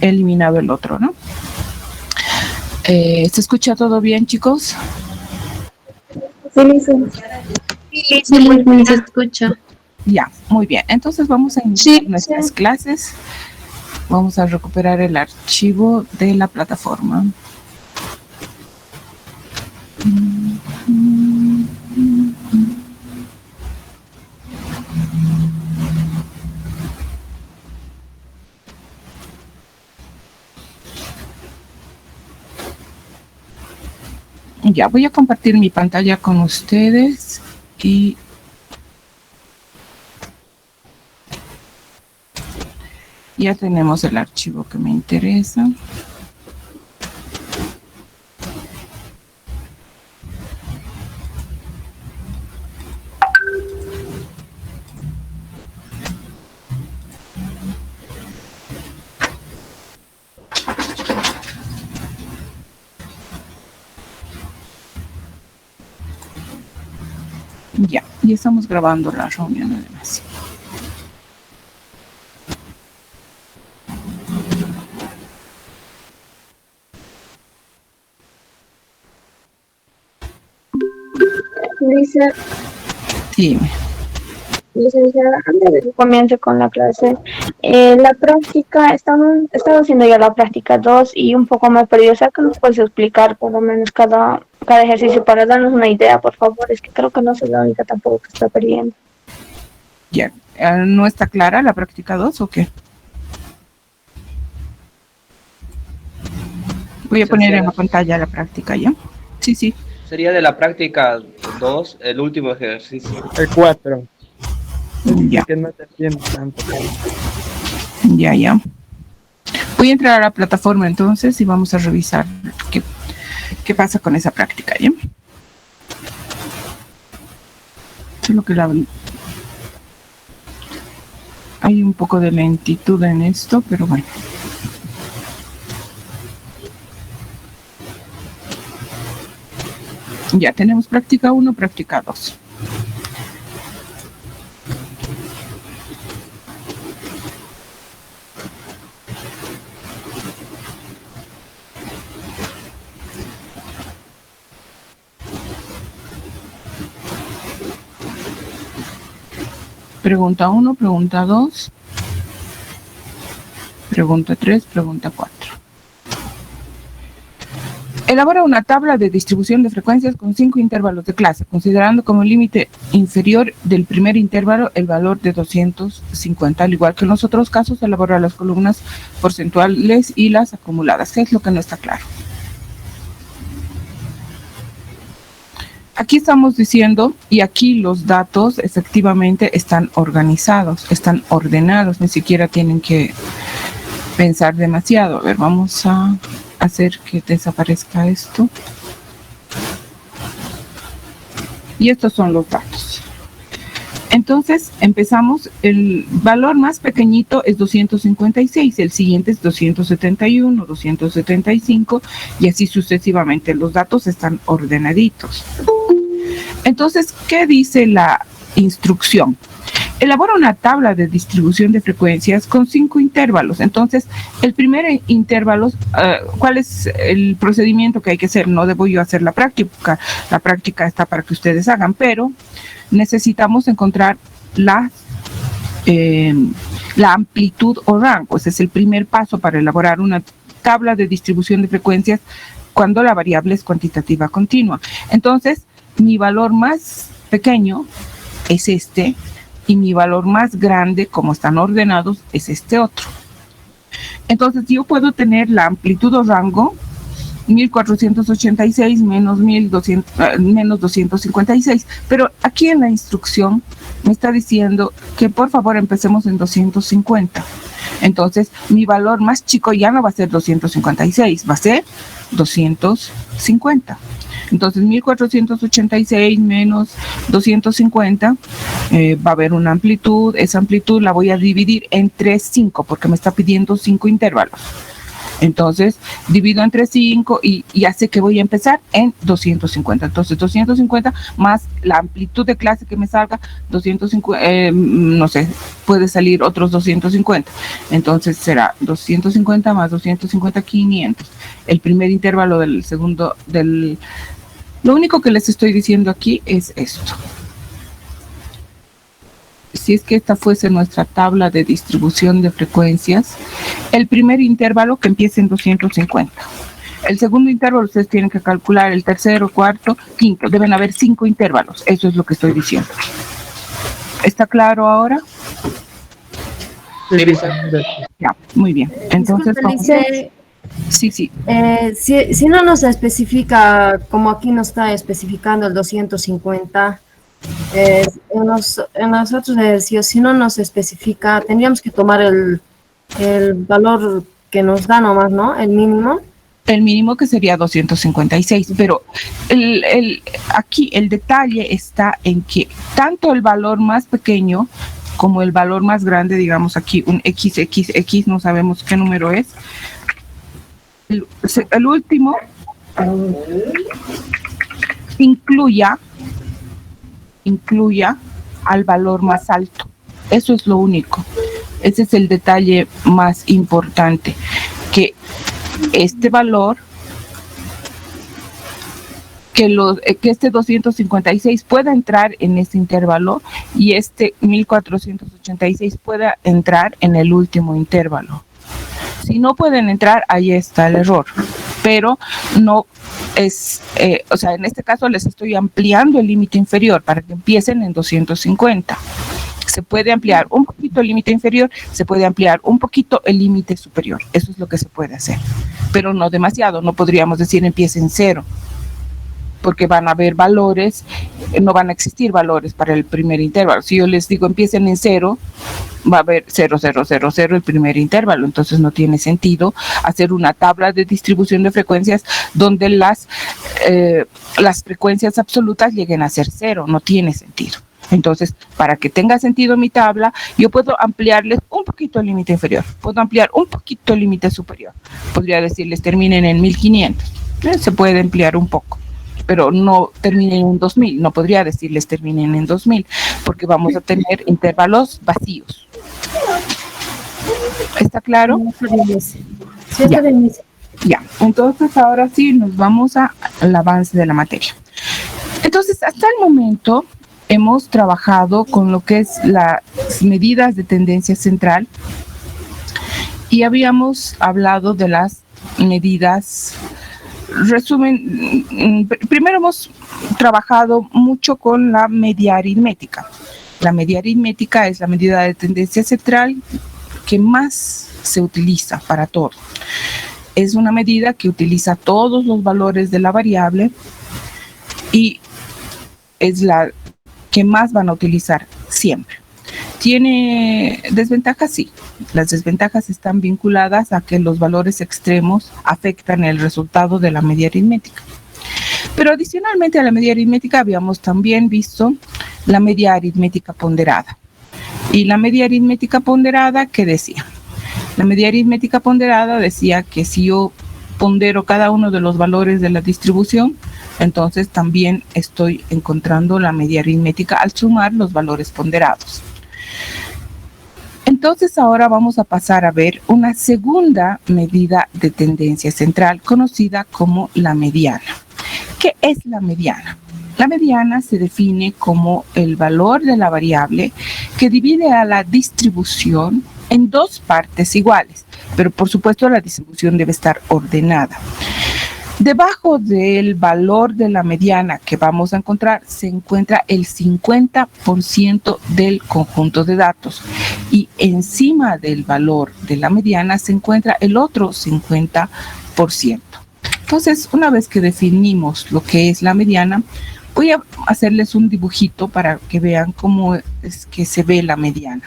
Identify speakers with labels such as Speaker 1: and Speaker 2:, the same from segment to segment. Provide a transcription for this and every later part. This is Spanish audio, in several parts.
Speaker 1: eliminado el otro, ¿no? ¿Se escucha todo bien, chicos?
Speaker 2: Sí, se escucha.
Speaker 1: Ya, muy bien. Entonces vamos a iniciar nuestras clases. Vamos a recuperar el archivo de la plataforma. Ya, voy a compartir mi pantalla con ustedes y ya tenemos el archivo que me interesa. Ya, y estamos grabando la reunión además.
Speaker 2: Lisa,
Speaker 1: Dime.
Speaker 2: licenciada, antes de que comience con la clase, la práctica, estaba haciendo ya la práctica 2 y un poco me he perdido. O sea, que nos puedes explicar por lo menos cada ejercicio para darnos una idea, por favor. Es que creo que no soy la única tampoco que está perdiendo.
Speaker 1: Ya, ¿no está clara la práctica 2 o qué? Voy a poner en la pantalla la práctica, ¿ya? Sí, sí.
Speaker 3: Sería de la práctica 2, el último ejercicio.
Speaker 4: El 4.
Speaker 1: Ya.
Speaker 4: Que no te entiendo tanto.
Speaker 1: Ya. Voy a entrar a la plataforma entonces y vamos a revisar qué pasa con esa práctica, ¿ya? Solo que hay un poco de lentitud en esto, pero bueno. Ya tenemos práctica 1, práctica 2. Pregunta 1, pregunta 2, pregunta 3, pregunta 4. Elabora una tabla de distribución de frecuencias con 5 intervalos de clase, considerando como límite inferior del primer intervalo el valor de 250. Al igual que en los otros casos, elabora las columnas porcentuales y las acumuladas. ¿Qué es lo que no está claro? Aquí estamos diciendo, y aquí los datos efectivamente están organizados, están ordenados, ni siquiera tienen que pensar demasiado. A ver, vamos a hacer que desaparezca esto. Y estos son los datos. Entonces, empezamos, el valor más pequeñito es 256, el siguiente es 271, 275, y así sucesivamente. Los datos están ordenaditos. Entonces, ¿qué dice la instrucción? Elabora una tabla de distribución de frecuencias con 5 intervalos. Entonces, el primer intervalo, ¿cuál es el procedimiento que hay que hacer? No debo yo hacer la práctica está para que ustedes hagan, pero necesitamos encontrar la amplitud o rango. Ese es el primer paso para elaborar una tabla de distribución de frecuencias cuando la variable es cuantitativa continua. Entonces, mi valor más pequeño es este, y mi valor más grande, como están ordenados, es este otro. Entonces, yo puedo tener la amplitud o rango 1486 menos 256, pero aquí en la instrucción me está diciendo que por favor empecemos en 250. Entonces, mi valor más chico ya no va a ser 256, va a ser 250. Entonces, 1486 menos 250, va a haber una amplitud. Esa amplitud la voy a dividir entre 5, porque me está pidiendo 5 intervalos. Entonces, divido entre 5 y ya sé que voy a empezar en 250. Entonces, 250 más la amplitud de clase que me salga, 250, no sé, puede salir otros 250. Entonces, será 250 más 250, 500. El primer intervalo del segundo, lo único que les estoy diciendo aquí es esto. Si es que esta fuese nuestra tabla de distribución de frecuencias, el primer intervalo que empiece en 250. El segundo intervalo ustedes tienen que calcular, el tercero, cuarto, quinto. Deben haber 5 intervalos. Eso es lo que estoy diciendo. ¿Está claro ahora? Ya, muy bien. Entonces,
Speaker 5: Disculpe, Lice,
Speaker 1: sí.
Speaker 5: si no nos especifica, como aquí nos está especificando el 250, en los otros ejercicios, si no nos especifica, tendríamos que tomar el valor que nos da nomás, ¿no? El mínimo.
Speaker 1: El mínimo que sería 256, pero aquí el detalle está en que tanto el valor más pequeño como el valor más grande, digamos aquí un XXX, no sabemos qué número es, el último incluya al valor más alto. Eso es lo único. Ese es el detalle más importante, que este valor, que este 256 pueda entrar en este intervalo y este 1486 pueda entrar en el último intervalo. Si no pueden entrar, ahí está el error. Pero no es, o sea, en este caso les estoy ampliando el límite inferior para que empiecen en 250. Se puede ampliar un poquito el límite inferior, se puede ampliar un poquito el límite superior. Eso es lo que se puede hacer. Pero no demasiado, no podríamos decir empiece en 0. Porque van a haber valores, no van a existir valores para el primer intervalo. Si yo les digo empiecen en 0, va a haber 0, 0, 0, 0 el primer intervalo. Entonces no tiene sentido hacer una tabla de distribución de frecuencias donde las frecuencias absolutas lleguen a ser 0. No tiene sentido. Entonces, para que tenga sentido mi tabla, yo puedo ampliarles un poquito el límite inferior, puedo ampliar un poquito el límite superior. Podría decirles terminen en 1500. Se puede ampliar un poco, pero no terminen en 2000. No podría decirles terminen en 2000, porque vamos a tener intervalos vacíos. ¿Está claro?
Speaker 5: Sí, está bien.
Speaker 1: Ya, entonces ahora sí nos vamos al avance de la materia. Entonces, hasta el momento hemos trabajado con lo que es las medidas de tendencia central y habíamos hablado de las medidas. Resumen, primero hemos trabajado mucho con la media aritmética. La media aritmética es la medida de tendencia central que más se utiliza para todo. Es una medida que utiliza todos los valores de la variable y es la que más van a utilizar siempre. ¿Tiene desventajas? Sí. Las desventajas están vinculadas a que los valores extremos afectan el resultado de la media aritmética. Pero adicionalmente a la media aritmética habíamos también visto la media aritmética ponderada. Y la media aritmética ponderada, ¿qué decía? La media aritmética ponderada decía que si yo pondero cada uno de los valores de la distribución, entonces también estoy encontrando la media aritmética al sumar los valores ponderados. Entonces ahora vamos a pasar a ver una segunda medida de tendencia central conocida como la mediana. ¿Qué es la mediana? La mediana se define como el valor de la variable que divide a la distribución en dos partes iguales, pero por supuesto la distribución debe estar ordenada. Debajo del valor de la mediana que vamos a encontrar se encuentra el 50% del conjunto de datos y encima del valor de la mediana se encuentra el otro 50%. Entonces, una vez que definimos lo que es la mediana, voy a hacerles un dibujito para que vean cómo es que se ve la mediana.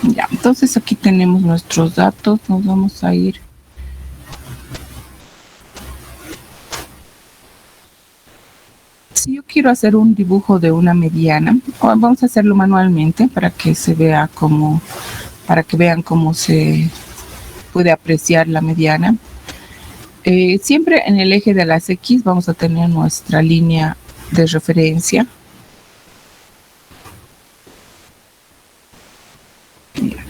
Speaker 1: Ya, Entonces aquí tenemos nuestros datos, nos vamos a ir. Si yo quiero hacer un dibujo de una mediana, vamos a hacerlo manualmente para que se vea como, para que vean cómo se puede apreciar la mediana. Siempre en el eje de las X vamos a tener nuestra línea de referencia.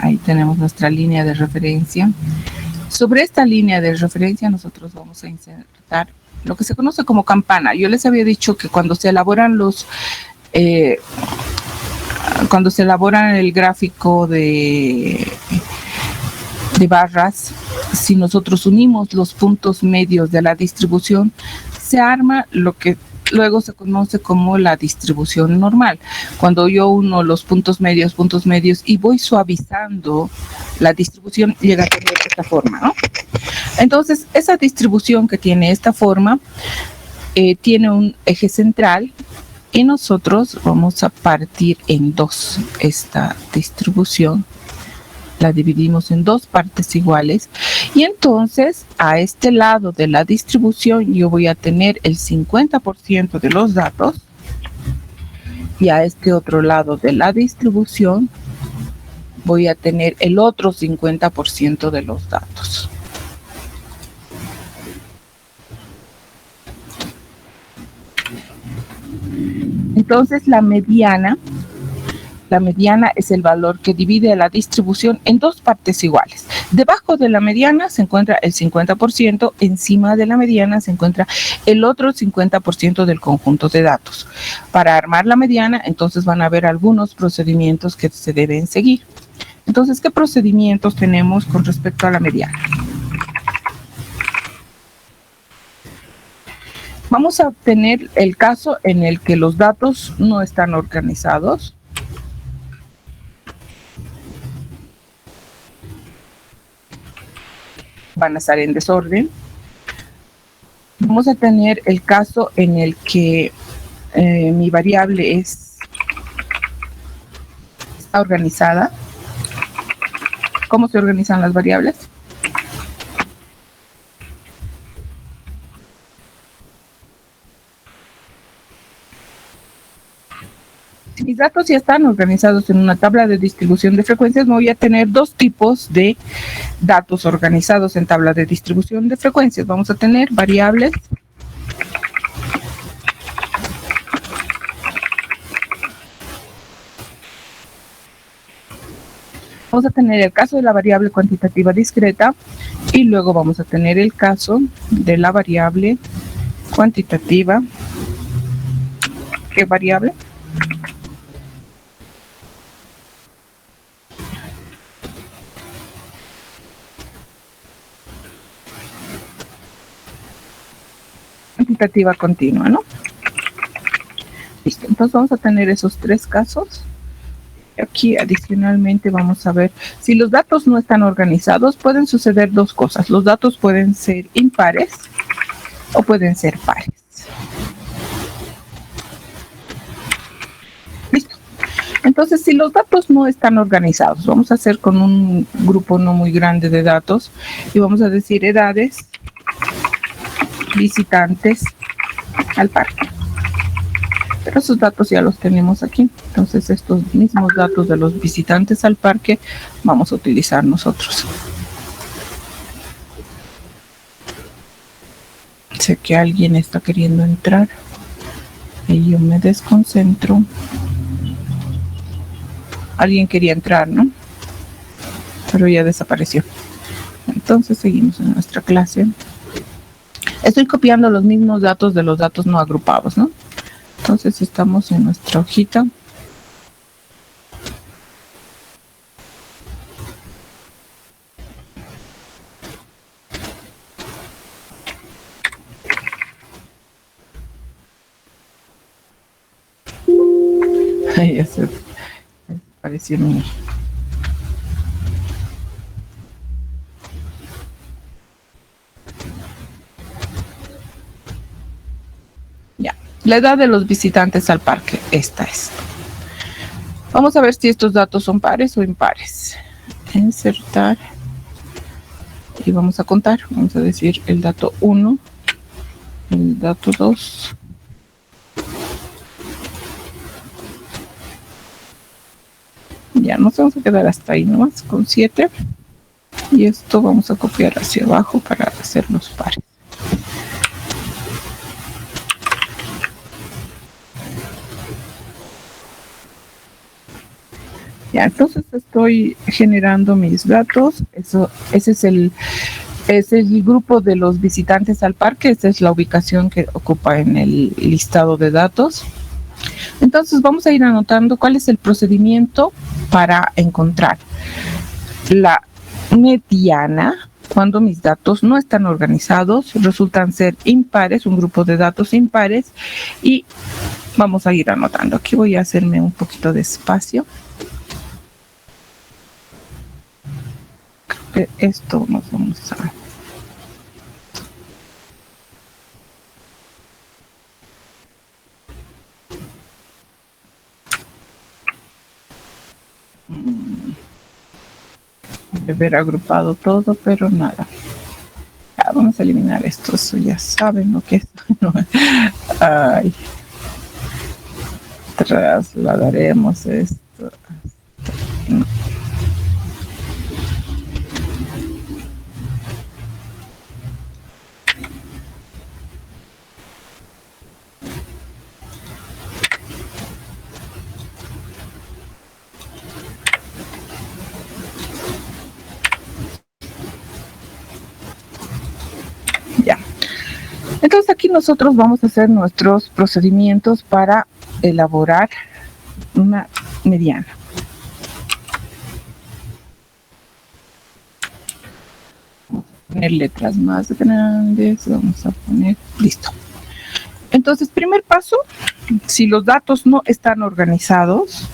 Speaker 1: Ahí tenemos nuestra línea de referencia. Sobre esta línea de referencia nosotros vamos a insertar lo que se conoce como campana. Yo les había dicho que cuando se elaboran el gráfico de barras, si nosotros unimos los puntos medios de la distribución, se arma lo que luego se conoce como la distribución normal. Cuando yo uno los puntos medios y voy suavizando la distribución, llega a tener esta forma, ¿no? Entonces, esa distribución que tiene esta forma tiene un eje central y nosotros vamos a partir en dos esta distribución. La dividimos en dos partes iguales y entonces a este lado de la distribución yo voy a tener el 50% de los datos y a este otro lado de la distribución voy a tener el otro 50% de los datos. Entonces la mediana es el valor que divide la distribución en dos partes iguales. Debajo de la mediana se encuentra el 50%, encima de la mediana se encuentra el otro 50% del conjunto de datos. Para armar la mediana, entonces van a haber algunos procedimientos que se deben seguir. Entonces, ¿qué procedimientos tenemos con respecto a la mediana? Vamos a tener el caso en el que los datos no están organizados. Van a estar en desorden. Vamos a tener el caso en el que mi variable está organizada. ¿Cómo se organizan las variables? Si mis datos ya están organizados en una tabla de distribución de frecuencias, me voy a tener dos tipos de datos organizados en tabla de distribución de frecuencias. Vamos a tener variables vamos a tener el caso de la variable cuantitativa discreta y luego vamos a tener el caso de la variable cuantitativa. ¿Qué variable? Cuantitativa continua, ¿no? Listo, entonces vamos a tener esos tres casos. Aquí adicionalmente vamos a ver, si los datos no están organizados, pueden suceder dos cosas. Los datos pueden ser impares o pueden ser pares. Listo. Entonces, si los datos no están organizados, vamos a hacer con un grupo no muy grande de datos y vamos a decir edades, visitantes al parque. Pero esos datos ya los tenemos aquí. Entonces estos mismos datos de los visitantes al parque vamos a utilizar nosotros. Sé que alguien está queriendo entrar y yo me desconcentro. Alguien quería entrar, ¿no? Pero ya desapareció. Entonces seguimos en nuestra clase. Estoy copiando los mismos datos de los datos no agrupados, ¿no? Entonces estamos en nuestra hojita. Ay, ya se pareció mi... La edad de los visitantes al parque, esta es. Vamos a ver si estos datos son pares o impares. insertar y vamos a contar. Vamos a decir el dato 1, el dato 2. Ya nos vamos a quedar hasta ahí nomás con 7. Y esto vamos a copiar hacia abajo para hacer los pares. Ya, entonces estoy generando mis datos. Ese es el grupo de los visitantes al parque. Esta es la ubicación que ocupa en el listado de datos. Entonces vamos a ir anotando cuál es el procedimiento para encontrar la mediana cuando mis datos no están organizados, resultan ser impares, un grupo de datos impares, y vamos a ir anotando. Aquí voy a hacerme un poquito de espacio. Creo que esto nos vamos a... de haber agrupado todo, pero nada. Ya, vamos a eliminar esto. Eso ya saben lo que es. No. Ay. Trasladaremos esto. No. Entonces aquí nosotros vamos a hacer nuestros procedimientos para elaborar una mediana. Vamos a poner letras más grandes, vamos a poner, listo. Entonces, primer paso, si los datos no están organizados,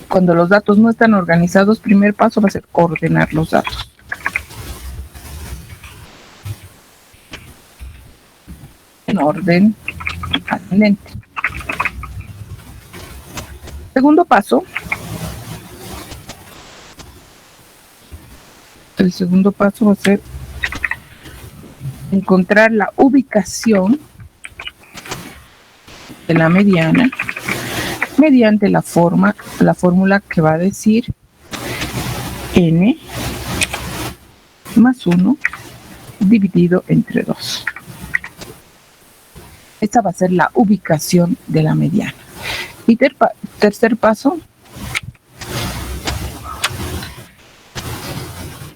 Speaker 1: cuando los datos no están organizados, primer paso va a ser ordenar los datos. En orden ascendente. Segundo paso. El segundo paso va a ser encontrar la ubicación de la mediana mediante la fórmula que va a decir n más 1 dividido entre 2. Esta va a ser la ubicación de la mediana. Y tercer paso,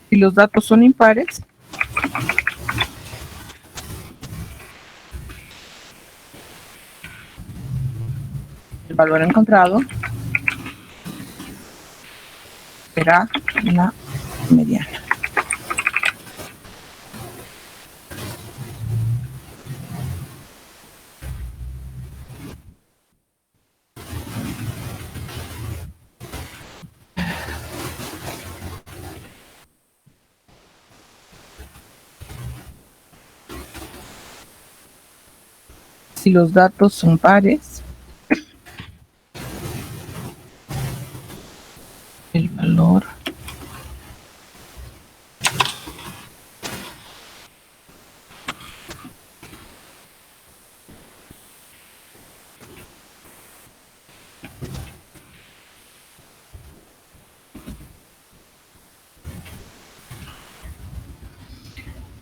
Speaker 1: si los datos son impares, el valor encontrado será la mediana. Si los datos son pares, el valor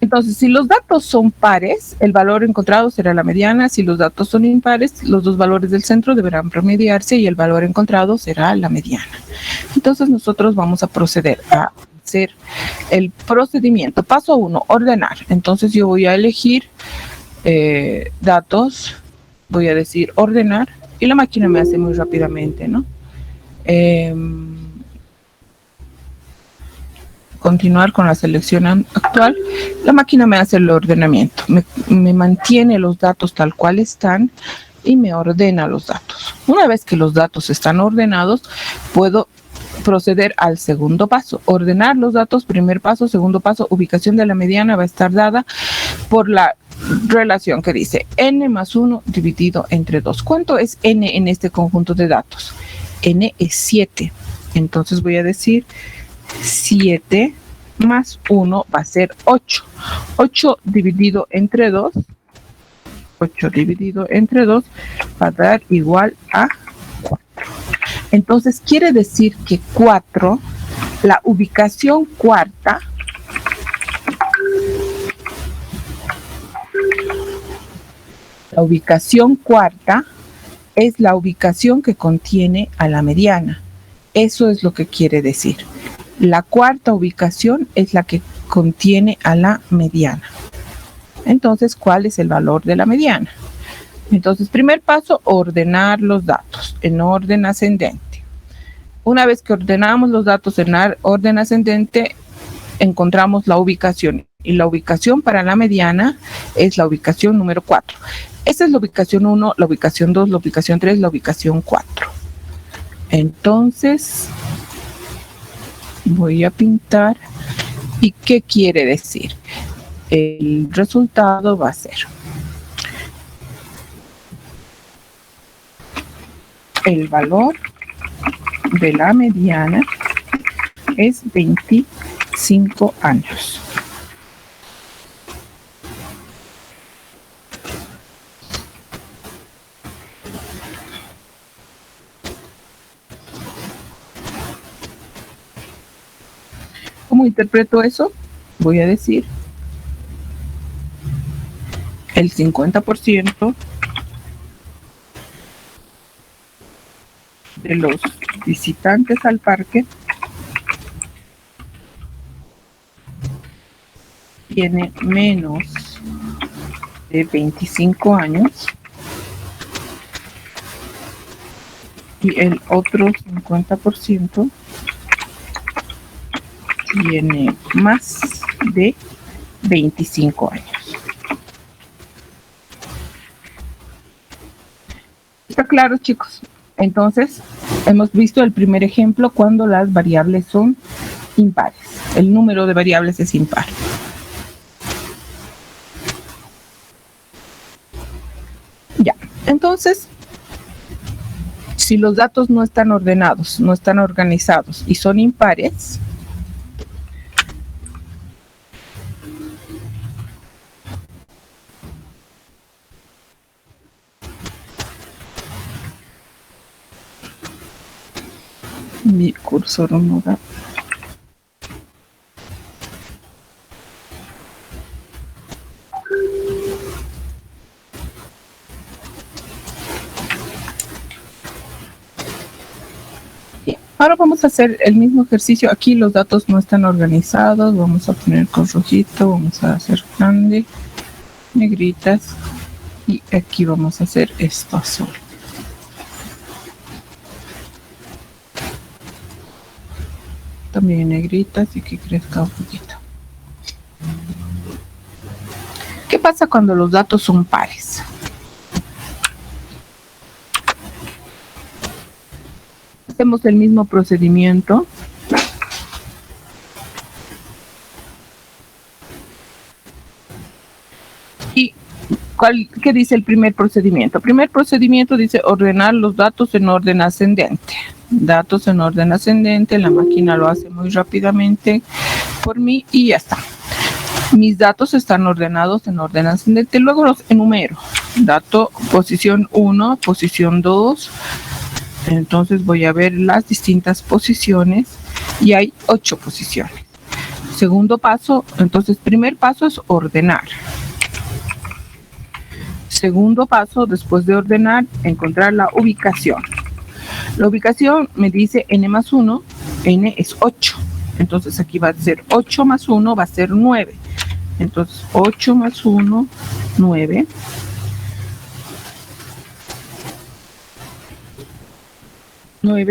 Speaker 1: entonces, si los datos son pares, el valor encontrado será la mediana. Si los datos son impares, los dos valores del centro deberán promediarse y el valor encontrado será la mediana. Entonces, nosotros vamos a proceder a hacer el procedimiento. Paso 1, ordenar. Entonces, yo voy a elegir datos, voy a decir ordenar, y la máquina me hace muy rápidamente, ¿no? Continuar con la selección actual, la máquina me hace el ordenamiento, me mantiene los datos tal cual están y me ordena los datos. Una vez que los datos están ordenados, puedo proceder al segundo paso, ordenar los datos. Primer paso, segundo paso, ubicación de la mediana va a estar dada por la relación que dice n más 1 dividido entre 2. ¿Cuánto es n en este conjunto de datos? N es 7. Entonces voy a decir 7 más 1 va a ser 8. 8 dividido entre 2. 8 dividido entre 2 va a dar igual a 4. Entonces quiere decir que 4, la ubicación cuarta, es la ubicación que contiene a la mediana. Eso es lo que quiere decir. La cuarta ubicación es la que contiene a la mediana. Entonces, ¿cuál es el valor de la mediana? Entonces, primer paso, ordenar los datos en orden ascendente. Una vez que ordenamos los datos en orden ascendente, encontramos la ubicación. Y la ubicación para la mediana es la ubicación número 4. Esa es la ubicación 1, la ubicación 2, la ubicación 3, la ubicación 4. Entonces, voy a pintar. ¿Y qué quiere decir? El resultado va a ser el valor de la mediana es 25 años. ¿Cómo interpreto eso? Voy a decir el 50% de los visitantes al parque tiene menos de 25 años y el otro 50% tiene más de 25 años. ¿Está claro, chicos? Entonces, hemos visto el primer ejemplo cuando las variables son impares. El número de variables es impar. Ya, entonces, si los datos no están ordenados, no están organizados y son impares, mi cursor no da. Bien, ahora vamos a hacer el mismo ejercicio. Aquí los datos no están organizados. Vamos a poner con rojito, vamos a hacer grande, negritas, y aquí vamos a hacer esto azul. También negritas y que crezca un poquito. ¿Qué pasa cuando los datos son pares? Hacemos el mismo procedimiento. ¿Y qué dice el primer procedimiento? El primer procedimiento dice ordenar los datos en orden ascendente. Datos en orden ascendente, la máquina lo hace muy rápidamente por mí y ya está. Mis datos están ordenados en orden ascendente, luego los enumero. Dato, posición 1, posición 2. Entonces voy a ver las distintas posiciones y hay 8 posiciones. Segundo paso, entonces primer paso es ordenar. Segundo paso, después de ordenar, encontrar la ubicación. La ubicación me dice n más 1, n es 8. Entonces aquí va a ser 8 más 1, va a ser 9. Entonces 8 más 1, 9.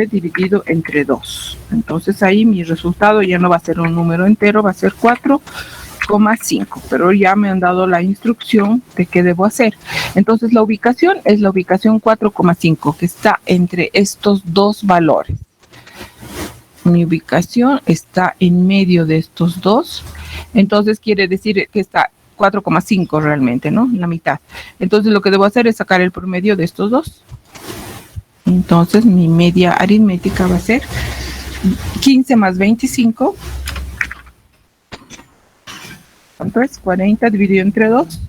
Speaker 1: Dividido entre 2. Entonces ahí mi resultado ya no va a ser un número entero, va a ser 4,5. Pero ya me han dado la instrucción de qué debo hacer. Entonces la ubicación es la ubicación 4,5 que está entre estos dos valores. Mi ubicación está en medio de estos dos. Entonces quiere decir que está 4,5 realmente, ¿no? La mitad. Entonces lo que debo hacer es sacar el promedio de estos dos. Entonces mi media aritmética va a ser 15 más 25. ¿Cuánto es? 40 dividido entre 2.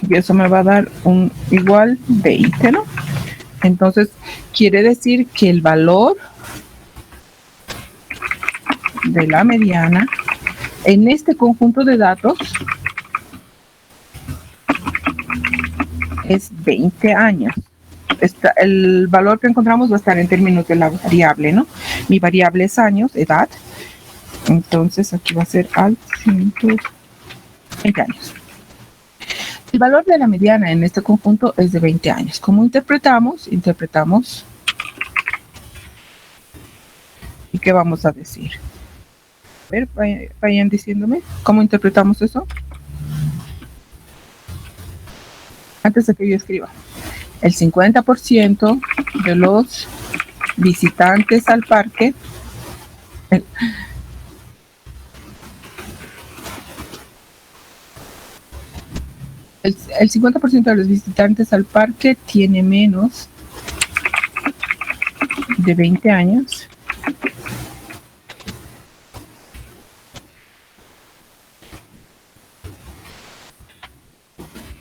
Speaker 1: Y eso me va a dar un igual 20, ¿no? Entonces, quiere decir que el valor de la mediana en este conjunto de datos es 20 años. El valor que encontramos va a estar en términos de la variable, ¿no? Mi variable es años, edad. Entonces, aquí va a ser al 120 años. El valor de la mediana en este conjunto es de 20 años. ¿Cómo interpretamos? Interpretamos. ¿Y qué vamos a decir? A ver, vayan diciéndome. ¿Cómo interpretamos eso? Antes de que yo escriba. El 50% de los visitantes al parque. El 50% de los visitantes al parque tiene menos de 20 años.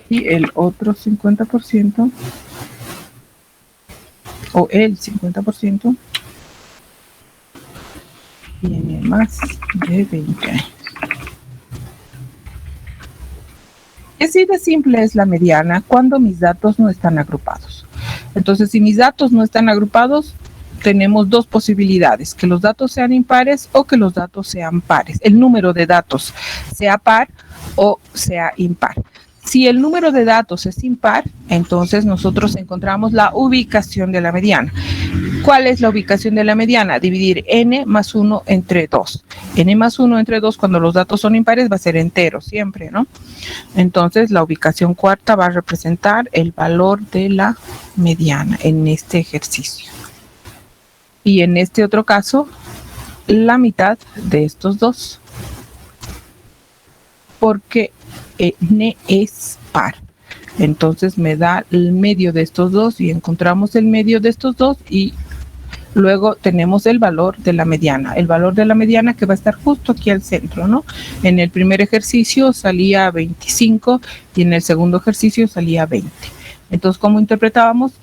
Speaker 1: Y el otro 50%, o el 50%, tiene más de 20 años. Así de simple es la mediana cuando mis datos no están agrupados. Entonces, si mis datos no están agrupados, tenemos dos posibilidades, que los datos sean impares o que los datos sean pares. El número de datos sea par o sea impar. Si el número de datos es impar, entonces nosotros encontramos la ubicación de la mediana. ¿Cuál es la ubicación de la mediana? Dividir n más 1 entre 2. N más 1 entre 2, cuando los datos son impares, va a ser entero siempre, ¿no? Entonces, la ubicación cuarta va a representar el valor de la mediana en este ejercicio. Y en este otro caso, la mitad de estos dos. Porque n es par. Entonces me da el medio de estos dos y encontramos el medio de estos dos y luego tenemos el valor de la mediana. El valor de la mediana que va a estar justo aquí al centro, ¿no? En el primer ejercicio salía 25 y en el segundo ejercicio salía 20. Entonces, ¿cómo interpretábamos?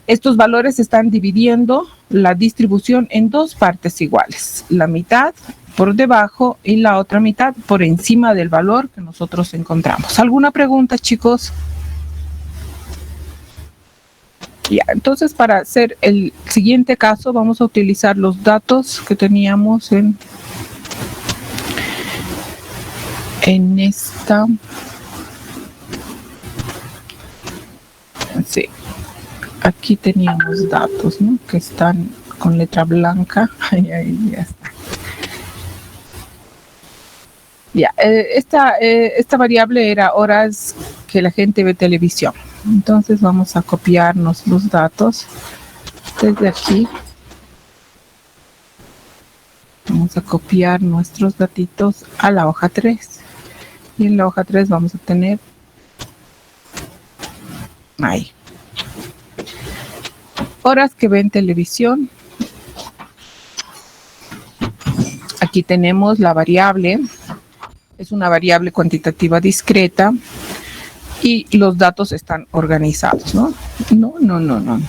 Speaker 1: Estos valores están dividiendo la distribución en dos partes iguales. La mitad por debajo y la otra mitad por encima del valor que nosotros encontramos. ¿Alguna pregunta, chicos? Ya, entonces para hacer el siguiente caso vamos a utilizar los datos que teníamos en esta. Sí, aquí teníamos datos, ¿no? Que están con letra blanca. Ahí ya está. Ya, esta variable era horas que la gente ve televisión. Entonces vamos a copiarnos los datos desde aquí. Vamos a copiar nuestros datitos a la hoja 3. Y en la hoja 3 vamos a tener ahí. Horas que ven televisión. Aquí tenemos la variable. Es una variable cuantitativa discreta y los datos están organizados, ¿no? No.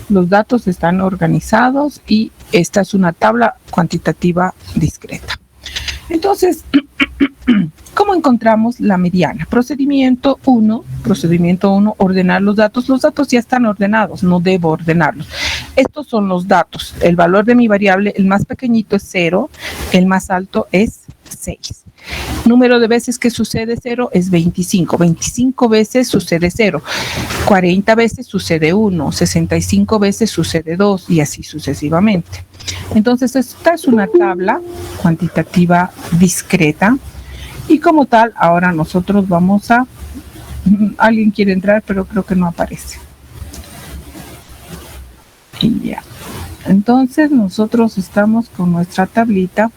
Speaker 1: Los datos están organizados y esta es una tabla cuantitativa discreta. Entonces, ¿cómo encontramos la mediana? Procedimiento 1, ordenar los datos. Los datos ya están ordenados, no debo ordenarlos. Estos son los datos. El valor de mi variable, el más pequeñito es 0, el más alto es 6. Número de veces que sucede 0 es 25. 25 veces sucede 0. 40 veces sucede 1. 65 veces sucede 2 y así sucesivamente. Entonces, esta es una tabla cuantitativa discreta y como tal, ahora nosotros vamos a... Alguien quiere entrar, pero creo que no aparece. Y ya. Entonces, nosotros estamos con nuestra tablita.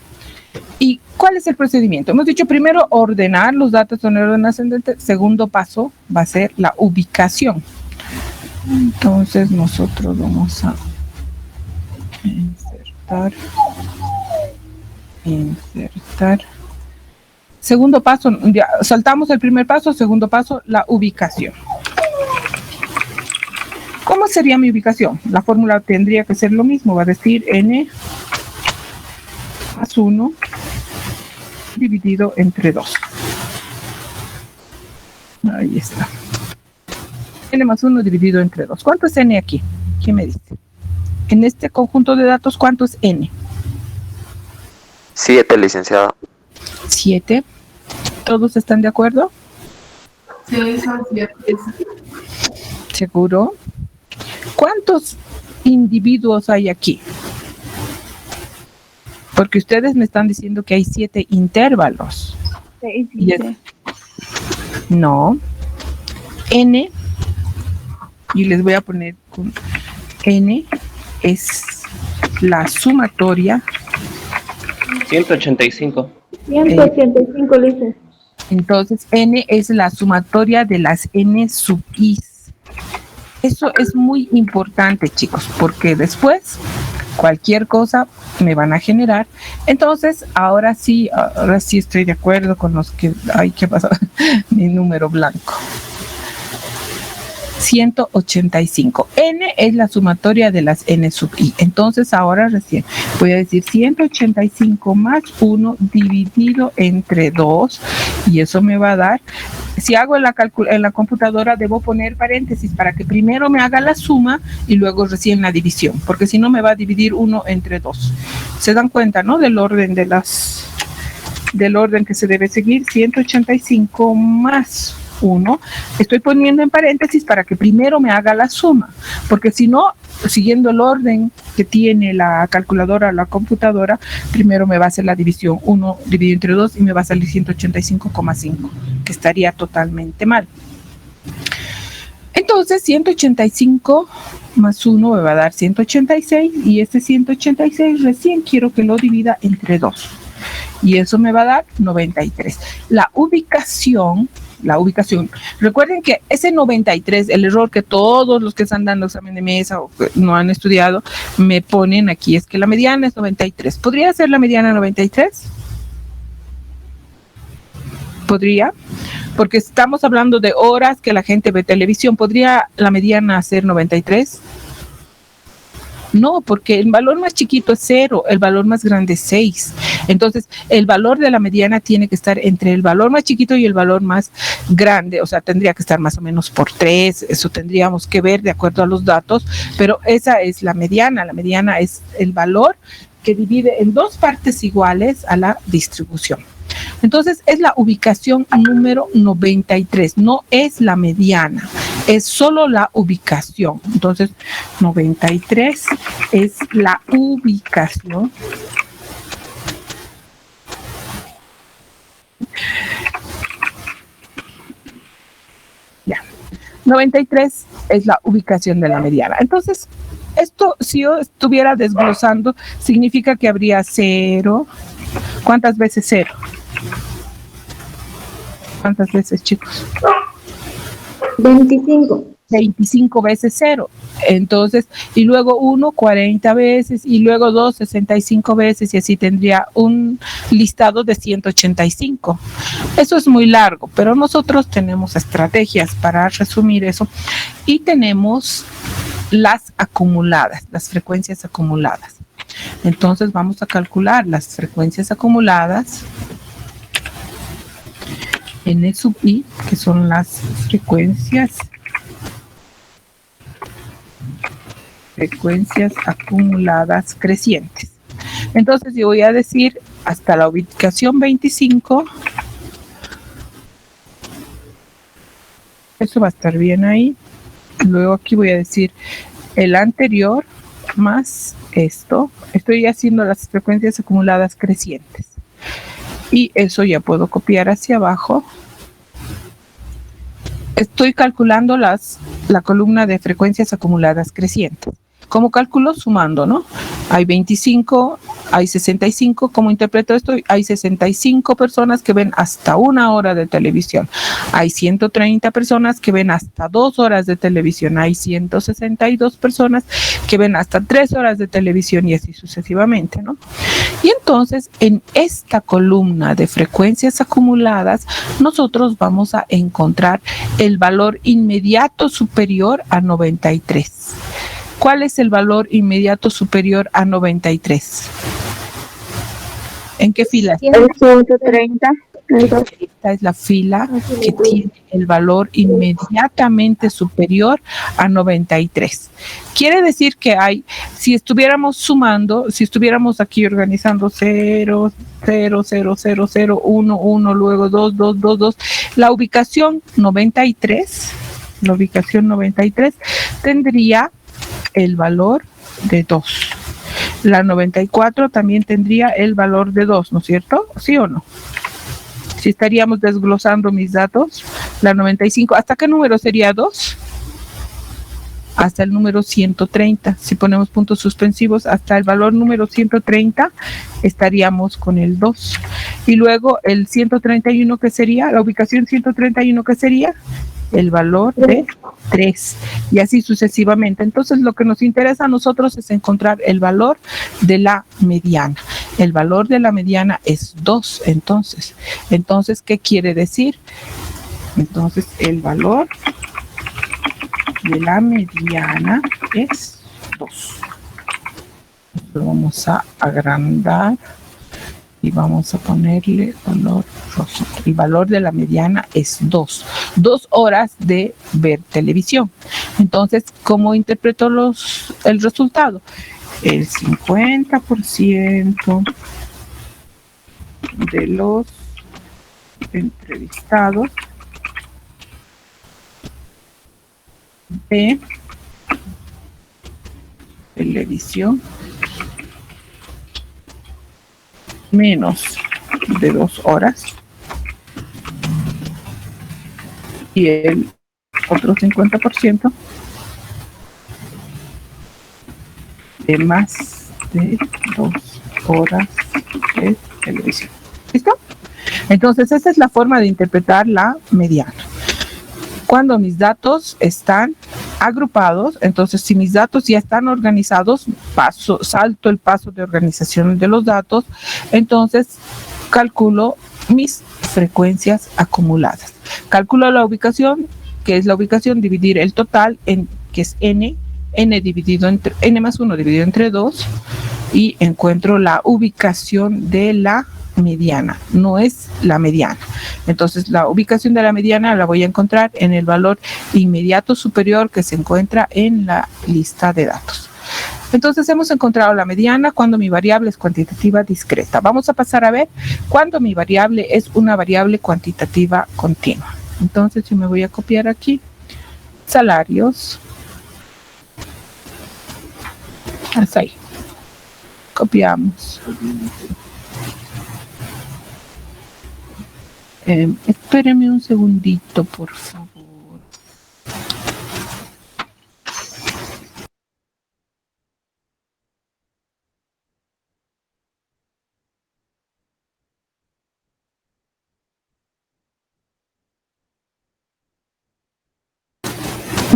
Speaker 1: ¿Y cuál es el procedimiento? Hemos dicho primero ordenar los datos en orden ascendente. Segundo paso va a ser la ubicación. Entonces nosotros vamos a insertar. Segundo paso, ya saltamos el primer paso. Segundo paso, la ubicación. ¿Cómo sería mi ubicación? La fórmula tendría que ser lo mismo, va a decir n más 1 dividido entre 2. Ahí está. N más 1 dividido entre 2. ¿Cuánto es n aquí? ¿Quién me dice? En este conjunto de datos, ¿cuánto es n?
Speaker 6: 7, licenciada.
Speaker 1: 7. ¿Todos están de acuerdo?
Speaker 5: Sí, son 7.
Speaker 1: ¿Seguro? ¿Cuántos individuos hay aquí? Porque ustedes me están diciendo que hay 7 intervalos. No. N, y les voy a poner con n, es la sumatoria.
Speaker 3: 185.
Speaker 2: 185, lice.
Speaker 1: Entonces, n es la sumatoria de las n sub i. Eso es muy importante, chicos, porque después cualquier cosa me van a generar. Entonces, ahora sí estoy de acuerdo con los que... Ay, ¿qué pasa? Mi número blanco. 185. N es la sumatoria de las n sub i. Entonces, ahora recién voy a decir 185 más 1 dividido entre 2. Y eso me va a dar... Si hago en la computadora, debo poner paréntesis para que primero me haga la suma y luego recién la división, porque si no me va a dividir 1 entre 2. ¿Se dan cuenta, no? Del orden que se debe seguir. 185 más 1. Estoy poniendo en paréntesis para que primero me haga la suma, porque si no, siguiendo el orden que tiene la calculadora, la computadora, primero me va a hacer la división 1 dividido entre 2 y me va a salir 185,5, que estaría totalmente mal. Entonces 185 más 1 me va a dar 186 y este 186 recién quiero que lo divida entre 2 y eso me va a dar 93. La ubicación, recuerden que ese 93, el error que todos los que están dando examen de mesa o que no han estudiado me ponen aquí, es que la mediana es 93. ¿Podría ser la mediana 93? Podría, porque estamos hablando de horas que la gente ve televisión. ¿Podría la mediana ser 93? No, porque el valor más chiquito es 0, el valor más grande es 6. Entonces, el valor de la mediana tiene que estar entre el valor más chiquito y el valor más grande. O sea, tendría que estar más o menos por 3. Eso tendríamos que ver de acuerdo a los datos. Pero esa es la mediana. La mediana es el valor que divide en dos partes iguales a la distribución. Entonces, es la ubicación número 93. No es la mediana. Es solo la ubicación. Entonces, 93 es la ubicación. Ya. 93 es la ubicación de la mediana. Entonces, esto, si yo estuviera desglosando, significa que habría 0. ¿Cuántas veces 0? ¿Cuántas veces, chicos?
Speaker 2: 25.
Speaker 1: 25 veces 0. Entonces, y luego 1, 40 veces, y luego 2, 65 veces, y así tendría un listado de 185. Eso es muy largo, pero nosotros tenemos estrategias para resumir eso, y tenemos las acumuladas, las frecuencias acumuladas. Entonces, vamos a calcular las frecuencias acumuladas n sub i, que son las frecuencias acumuladas crecientes. Entonces yo voy a decir hasta la ubicación 25. Eso va a estar bien ahí. Luego aquí voy a decir el anterior más esto. Estoy haciendo las frecuencias acumuladas crecientes. Y eso ya puedo copiar hacia abajo. Estoy calculando la columna de frecuencias acumuladas crecientes. ¿Cómo calculo? Sumando, ¿no? Hay 25, hay 65. ¿Cómo interpreto esto? Hay 65 personas que ven hasta 1 hora de televisión. Hay 130 personas que ven hasta 2 horas de televisión. Hay 162 personas que ven hasta 3 horas de televisión y así sucesivamente, ¿no? Y entonces, en esta columna de frecuencias acumuladas, nosotros vamos a encontrar el valor inmediato superior a 93. ¿Cuál es el valor inmediato superior a 93? ¿En qué fila?
Speaker 2: El 130.
Speaker 1: Esta es la fila que tiene el valor inmediatamente superior a 93. Quiere decir que si estuviéramos sumando, si estuviéramos aquí organizando 0, 0, 0, 0, 0, 1, 1, luego 2, 2, 2, 2, la ubicación 93 tendría el valor de 2. La 94 también tendría el valor de 2, ¿no es cierto? ¿Sí o no? Si estaríamos desglosando mis datos, la 95, ¿hasta qué número sería 2? Hasta el número 130. Si ponemos puntos suspensivos, hasta el valor número 130 estaríamos con el 2. Y luego el 131, ¿qué sería? La ubicación 131, ¿qué sería? El valor de 3 y así sucesivamente. Entonces lo que nos interesa a nosotros es encontrar el valor de la mediana. El valor de la mediana es 2. Entonces, ¿qué quiere decir? Entonces el valor de la mediana es 2. Lo vamos a agrandar y vamos a ponerle color rosa. El valor de la mediana es 2. 2 horas de ver televisión. Entonces, ¿cómo interpreto el resultado? El 50% de los entrevistados de televisión menos de 2 horas y el otro 50% de más de 2 horas de televisión. ¿Listo? Entonces, esta es la forma de interpretar la mediana. Cuando mis datos están agrupados, entonces si mis datos ya están organizados, salto el paso de organización de los datos, entonces calculo mis frecuencias acumuladas. Calculo la ubicación, que es la ubicación, dividir el total, que es n dividido entre n más 1 dividido entre 2, y encuentro la ubicación de la mediana, no es la mediana. Entonces la ubicación de la mediana la voy a encontrar en el valor inmediato superior que se encuentra en la lista de datos. Entonces hemos encontrado la mediana cuando mi variable es cuantitativa discreta. Vamos a pasar a ver cuando mi variable es una variable cuantitativa continua. Entonces yo me voy a copiar aquí salarios, hasta ahí, copiamos. Espéreme un segundito, por favor.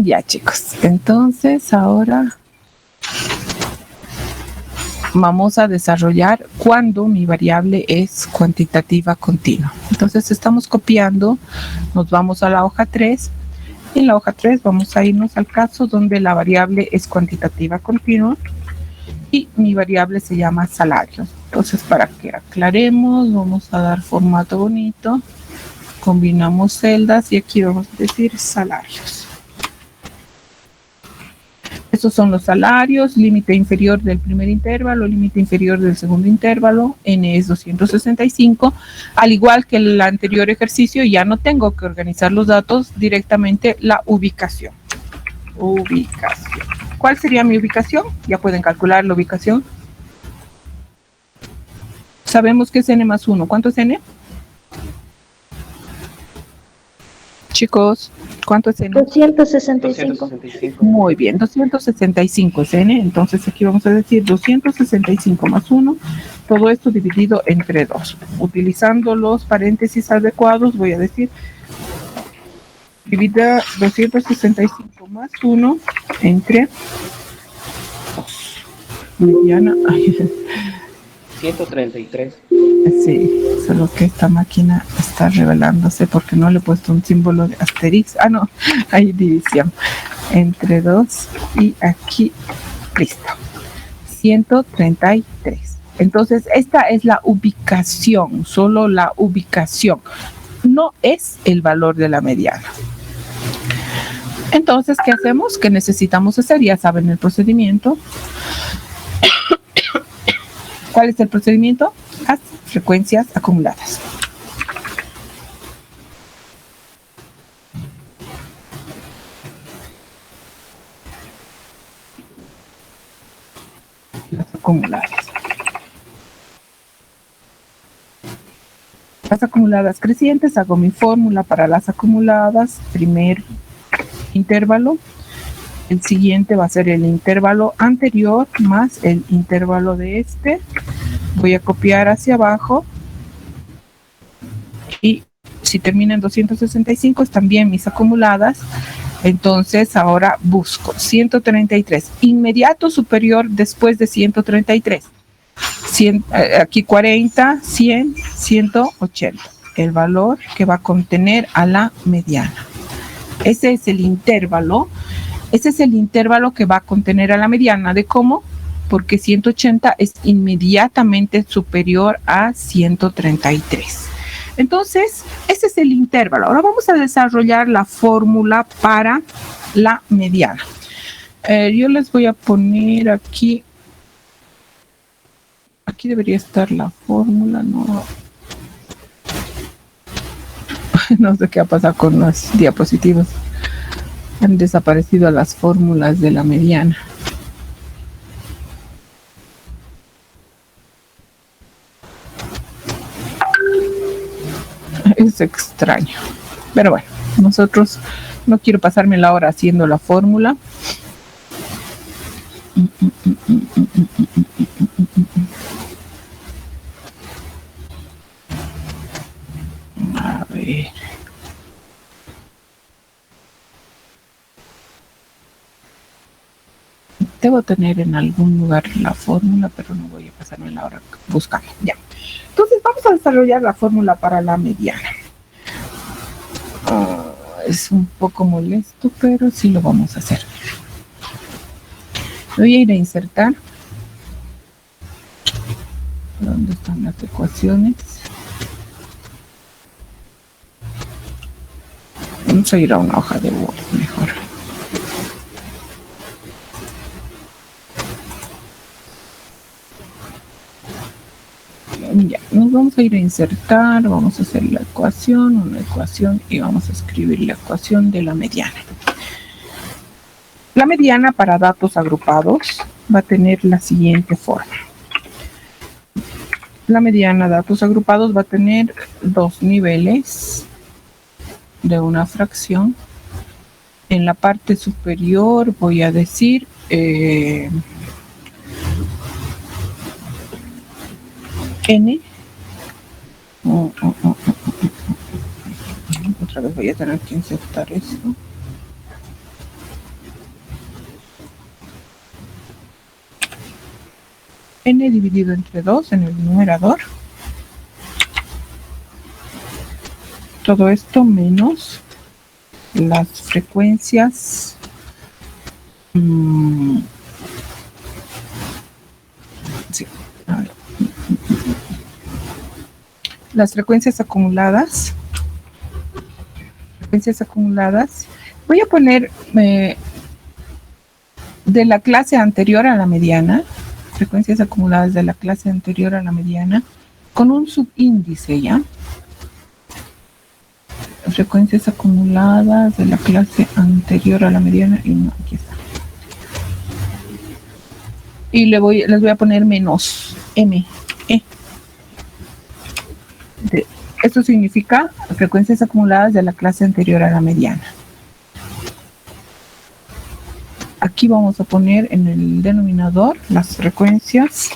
Speaker 1: Ya, chicos. Entonces, ahora vamos a desarrollar cuando mi variable es cuantitativa continua. Entonces estamos copiando, nos vamos a la hoja 3. Y en la hoja 3 vamos a irnos al caso donde la variable es cuantitativa continua y mi variable se llama salarios. Entonces, para que aclaremos, vamos a dar formato bonito, combinamos celdas y aquí vamos a decir salarios. Estos son los salarios, límite inferior del primer intervalo, límite inferior del segundo intervalo, n es 265. Al igual que el anterior ejercicio, ya no tengo que organizar los datos, directamente la ubicación. Ubicación. ¿Cuál sería mi ubicación? Ya pueden calcular la ubicación. Sabemos que es n más 1. ¿Cuánto es n? Chicos, ¿cuánto es N?
Speaker 2: 265.
Speaker 3: 265.
Speaker 1: Muy bien, 265 es N, entonces aquí vamos a decir 265 más 1, todo esto dividido entre 2. Utilizando los paréntesis adecuados, voy a decir, divida 265 más 1 entre 2. Mediana,
Speaker 3: 133.
Speaker 1: sí, solo que esta máquina está revelándose porque no le he puesto un símbolo de asterisco. Ah, no, hay división entre 2 y aquí, listo. 133. Entonces, esta es la ubicación, solo la ubicación. No es el valor de la mediana. Entonces, ¿qué hacemos? ¿Qué necesitamos hacer? Ya saben el procedimiento. ¿Cuál es el procedimiento? Las frecuencias acumuladas. Las acumuladas. Las acumuladas crecientes, hago mi fórmula para las acumuladas. Primer intervalo. El siguiente va a ser el intervalo anterior más el intervalo de este. Voy a copiar hacia abajo. Y si termina en 265, están bien mis acumuladas. Entonces ahora busco 133. Inmediato superior después de 133. 100, aquí 40, 100, 180. El valor que va a contener a la mediana. Ese es el intervalo. Ese es el intervalo que va a contener a la mediana. ¿De cómo? Porque 180 es inmediatamente superior a 133. Entonces, ese es el intervalo. Ahora vamos a desarrollar la fórmula para la mediana. Yo les voy a poner aquí. Aquí debería estar la fórmula, no. No sé qué ha pasado con las diapositivas. Han desaparecido las fórmulas de la mediana. Es extraño. Pero bueno, nosotros no quiero pasarme la hora haciendo la fórmula. A ver. Debo tener en algún lugar la fórmula, pero no voy a pasarme la hora buscando. Ya. Entonces vamos a desarrollar la fórmula para la mediana. Es un poco molesto, pero sí lo vamos a hacer. Voy a ir a insertar. ¿Dónde están las ecuaciones? Vamos a ir a una hoja de Word mejor. Ya, nos vamos a ir a insertar, vamos a hacer una ecuación y vamos a escribir la ecuación de la mediana. La mediana para datos agrupados va a tener la siguiente forma. La mediana datos agrupados va a tener dos niveles de una fracción. En la parte superior voy a decir N. Otra vez voy a tener que insertar esto. N dividido entre 2 en el numerador. Todo esto menos las frecuencias sí, a ver. Las frecuencias acumuladas. Voy a poner de la clase anterior a la mediana. Frecuencias acumuladas de la clase anterior a la mediana. Con un subíndice, ¿ya? Frecuencias acumuladas de la clase anterior a la mediana. Y no, aquí está. Y les voy a poner menos M. Esto significa frecuencias acumuladas de la clase anterior a la mediana. Aquí vamos a poner en el denominador las frecuencias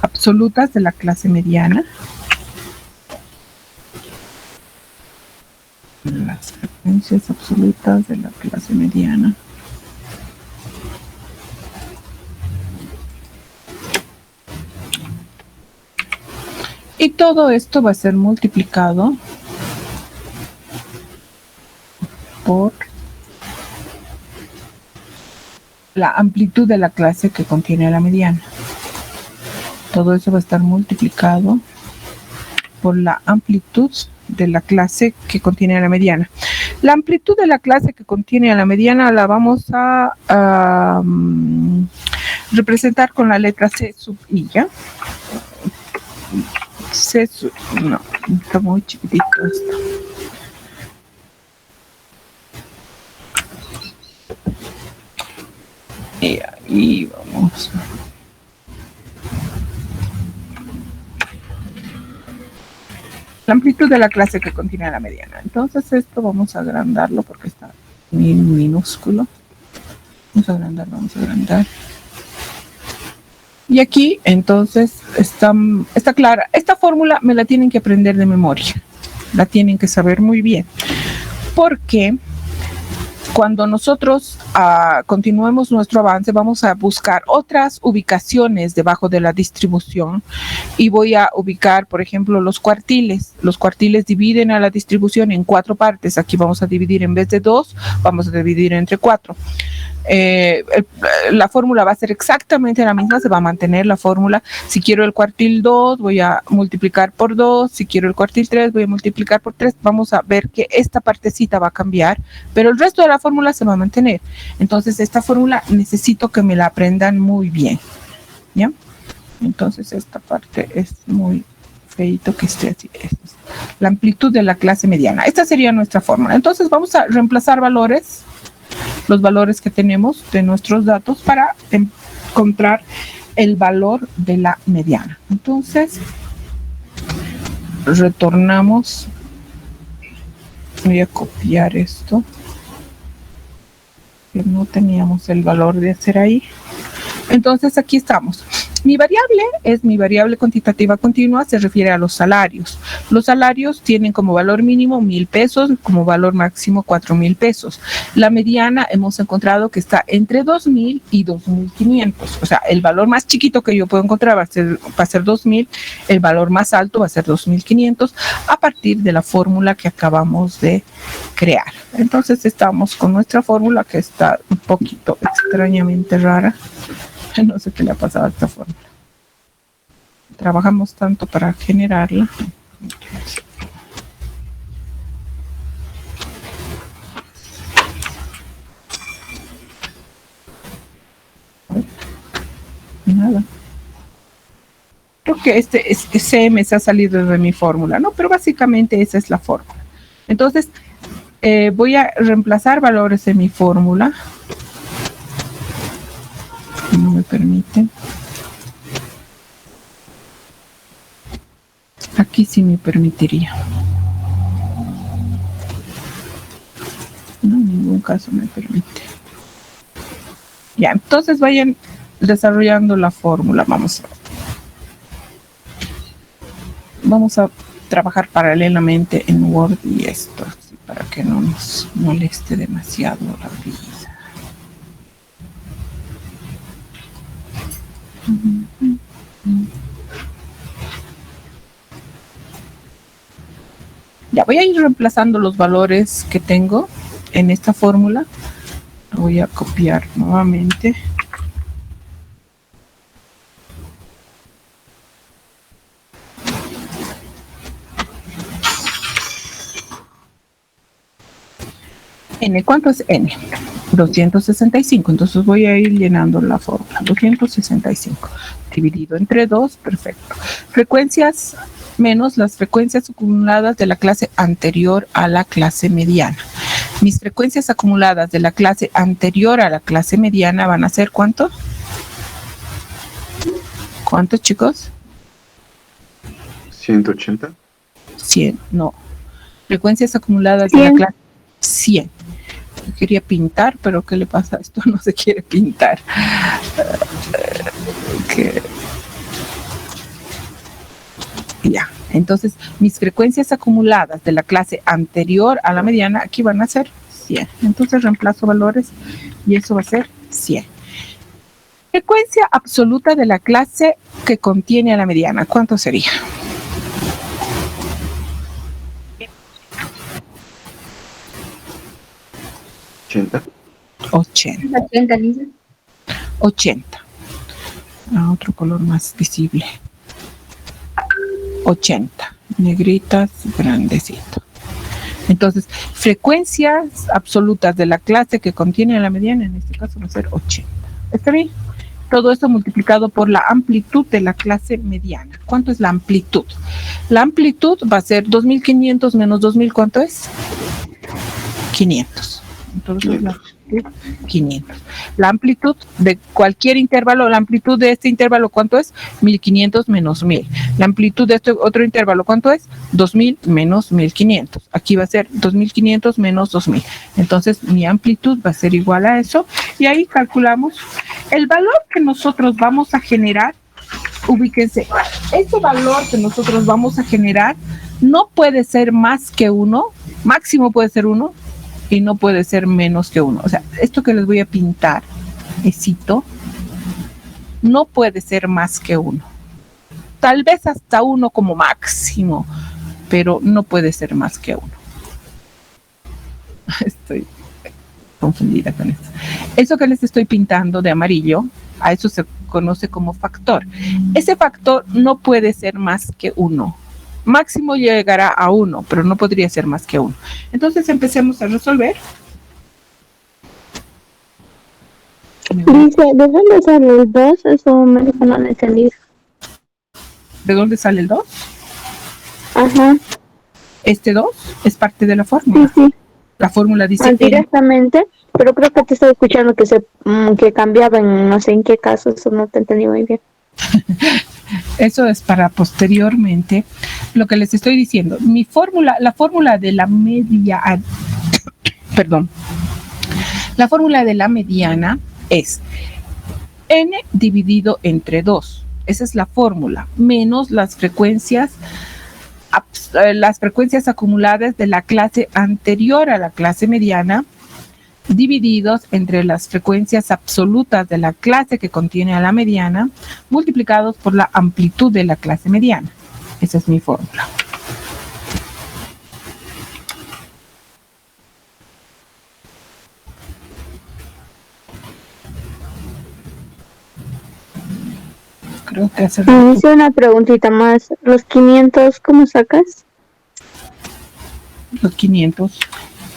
Speaker 1: absolutas de la clase mediana. Las frecuencias absolutas de la clase mediana. Y todo esto va a ser multiplicado por la amplitud de la clase que contiene la mediana. Todo eso va a estar multiplicado por la amplitud de la clase que contiene la mediana. La amplitud de la clase que contiene la mediana la vamos a representar con la letra C sub I, ¿ya? C sub, no, está muy chiquitito esto. Y ahí vamos. La amplitud de la clase que contiene la mediana. Entonces esto vamos a agrandarlo porque está muy minúsculo. Vamos a agrandar. Y aquí entonces está clara. Esta fórmula me la tienen que aprender de memoria. La tienen que saber muy bien. Porque cuando nosotros continuemos nuestro avance, vamos a buscar otras ubicaciones debajo de la distribución y voy a ubicar, por ejemplo, los cuartiles. Los cuartiles dividen a la distribución en 4 partes. Aquí vamos a dividir en vez de 2, vamos a dividir entre 4. La fórmula va a ser exactamente la misma, se va a mantener la fórmula. Si quiero el cuartil 2, voy a multiplicar por 2. Si quiero el cuartil 3, voy a multiplicar por 3. Vamos a ver que esta partecita va a cambiar, pero el resto de la fórmula se va a mantener. Entonces, esta fórmula necesito que me la aprendan muy bien, ¿ya? Entonces, esta parte es muy feito que esté así. Es la amplitud de la clase mediana. Esta sería nuestra fórmula. Entonces, vamos a reemplazar valores, los valores que tenemos de nuestros datos para encontrar el valor de la mediana. Entonces, retornamos. Voy a copiar esto. Que no teníamos el valor de hacer ahí. Entonces, aquí estamos. Mi variable es mi variable cuantitativa continua, se refiere a los salarios. Los salarios tienen como valor mínimo 1,000 pesos, como valor máximo 4,000 pesos. La mediana hemos encontrado que está entre 2,000 y 2,500. O sea, el valor más chiquito que yo puedo encontrar va a ser 2,000, el valor más alto va a ser 2,500 a partir de la fórmula que acabamos de crear. Entonces, estamos con nuestra fórmula que está un poquito extrañamente rara. No sé qué le ha pasado a esta fórmula. Trabajamos tanto para generarla. Nada. Creo que este CM se ha salido de mi fórmula, ¿no? Pero básicamente esa es la fórmula. Entonces, voy a reemplazar valores en mi fórmula. No me permite. Aquí sí me permitiría. No, en ningún caso me permite. Ya, entonces vayan desarrollando la fórmula. Vamos a trabajar paralelamente en Word y esto, así, para que no nos moleste demasiado la vida. Ya voy a ir reemplazando los valores que tengo en esta fórmula. Lo voy a copiar nuevamente. N, ¿cuánto es N? 265, entonces voy a ir llenando la fórmula. 265 dividido entre 2, perfecto. Frecuencias menos las frecuencias acumuladas de la clase anterior a la clase mediana. Mis frecuencias acumuladas de la clase anterior a la clase mediana van a ser ¿cuánto? ¿Cuántos, chicos?
Speaker 6: 180.
Speaker 1: 100, no. Frecuencias acumuladas de la
Speaker 2: 100.
Speaker 1: clase 100. Quería pintar, pero ¿qué le pasa a esto? No se quiere pintar. Que- Ya, entonces mis frecuencias acumuladas de la clase anterior a la mediana aquí van a ser 100. Entonces reemplazo valores y eso va a ser 100. Frecuencia absoluta de la clase que contiene a la mediana, ¿cuánto sería?
Speaker 6: 80.
Speaker 1: 80.
Speaker 2: 80, Lisa.
Speaker 1: 80. Otro color más visible. 80. Negritas, grandecito. Entonces, frecuencias absolutas de la clase que contiene a la mediana, en este caso va a ser 80. ¿Está bien? Todo esto multiplicado por la amplitud de la clase mediana. ¿Cuánto es la amplitud? La amplitud va a ser 2500 menos 2000, ¿cuánto es? 500. Entonces, la amplitud, 500. La amplitud de cualquier intervalo, la amplitud de este intervalo, ¿cuánto es? 1500 menos 1000. La amplitud de este otro intervalo, ¿cuánto es? 2000 menos 1500. Aquí va a ser 2500 menos 2000. Entonces, mi amplitud va a ser igual a eso. Y ahí calculamos el valor que nosotros vamos a generar. Ubíquense, este valor que nosotros vamos a generar no puede ser más que 1, máximo puede ser 1, y no puede ser menos que 1. O sea, esto que les voy a pintar, no puede ser más que 1. Tal vez hasta 1 como máximo, pero no puede ser más que 1. Estoy confundida con esto. Eso que les estoy pintando de amarillo, a eso se conoce como factor. Ese factor no puede ser más que 1. Máximo llegará a 1, pero no podría ser más que 1. Entonces empecemos a resolver.
Speaker 2: Dice, ¿de dónde sale el 2? Eso me dijo, no lo entendí.
Speaker 1: ¿De dónde sale el 2?
Speaker 2: Ajá,
Speaker 1: Este 2 es parte de la
Speaker 2: sí,
Speaker 1: fórmula.
Speaker 2: sí,
Speaker 1: La fórmula dice n.
Speaker 2: directamente, pero creo que te estaba escuchando que cambiaba en no sé en qué caso, eso no te entendí muy bien.
Speaker 1: Eso es para posteriormente. Lo que les estoy diciendo, mi fórmula, la fórmula de la media, perdón, la fórmula de la mediana es n dividido entre 2. Esa es la fórmula, menos las frecuencias acumuladas de la clase anterior a la clase mediana, divididos entre las frecuencias absolutas de la clase que contiene a la mediana, multiplicados por la amplitud de la clase mediana. Esa es mi fórmula. Creo que hace rato.
Speaker 2: Hice una preguntita más. ¿Los 500 cómo sacas?
Speaker 1: Los 500,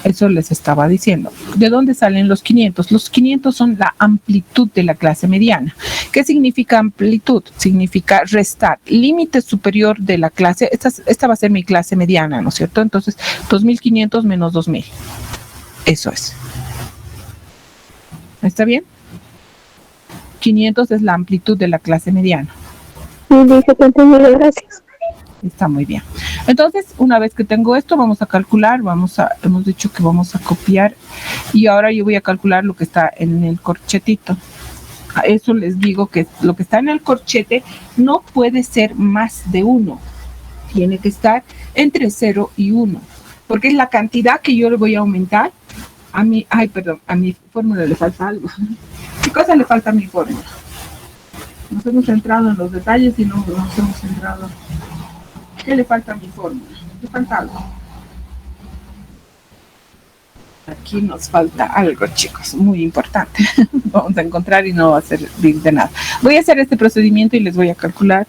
Speaker 1: eso les estaba diciendo. ¿De dónde salen los 500? Los 500 son la amplitud de la clase mediana. ¿Qué significa amplitud? Significa restar. Límite superior de la clase, esta va a ser mi clase mediana, ¿no es cierto? Entonces, 2500 menos 2000. Eso es. ¿Está bien? 500 es la amplitud de la clase mediana.
Speaker 2: Sí, dije, te entendí, gracias.
Speaker 1: Está muy bien. Entonces, una vez que tengo esto, vamos a calcular, hemos dicho que vamos a copiar y ahora yo voy a calcular lo que está en el corchetito. A eso les digo que lo que está en el corchete no puede ser más de 1. Tiene que estar entre 0 y 1, porque es la cantidad que yo le voy a aumentar a mi, a mi fórmula le falta algo. ¿Qué cosa le falta a mi fórmula? Nos hemos centrado en los detalles y no nos hemos centrado. ¿Qué le falta a mi fórmula? ¿Le falta algo? Aquí nos falta algo, chicos, muy importante. Vamos a encontrar y no va a servir de nada. Voy a hacer este procedimiento y les voy a calcular.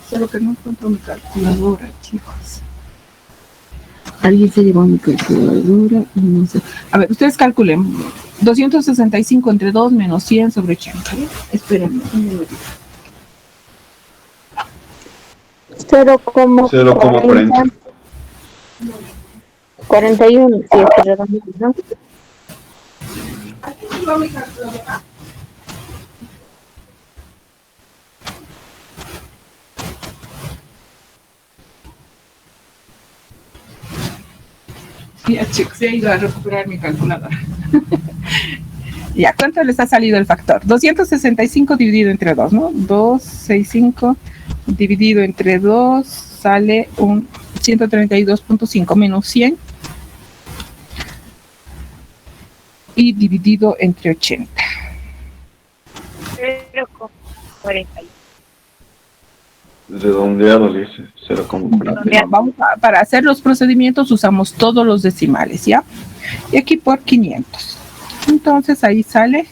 Speaker 1: Solo que no encuentro mi calculadora, chicos. Alguien se llevó mi calculadora y no sé. A ver, ustedes calculen. 265 entre 2 menos 100 sobre 80. Espérenme.
Speaker 2: 0,40. 41, si es que redondeo, ¿no?
Speaker 1: Ya, chicos, he ido a recuperar mi calculadora. Ya, ¿cuánto les ha salido el factor? 265 dividido entre 2, ¿no? 265 dividido entre 2 sale un 132.5 menos 100 y dividido entre 80.
Speaker 2: 0,40.
Speaker 6: Redondeado, dice. 0,40.
Speaker 1: Vamos para hacer los procedimientos usamos todos los decimales, ¿ya? Y aquí por 500. Entonces ahí sale